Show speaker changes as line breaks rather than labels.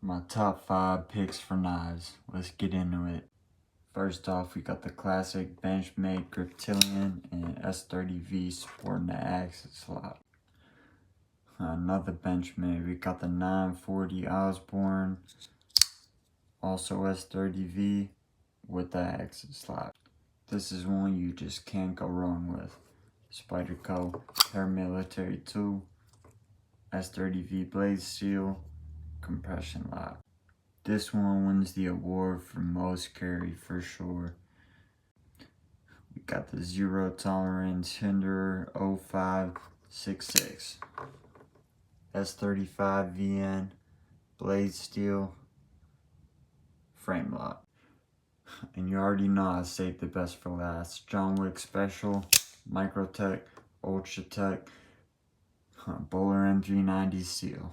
My top 5 picks for knives. Let's get into it. First off, we got the classic Benchmade Griptilian and S30V sporting the axis slot. Another Benchmade, we got the 940 Osborne, also S30V with the axis slot. This is one you just can't go wrong with. Spyderco Paramilitary 2, S30V blade steel, compression lock. This one wins the award for most carry for sure. We got the Zero Tolerance Hinderer 0566, S35 VN, blade steel, frame lock. And you already know I saved the best for last. John Wick Special, Microtech, Ultratech, Bowler M390 steel.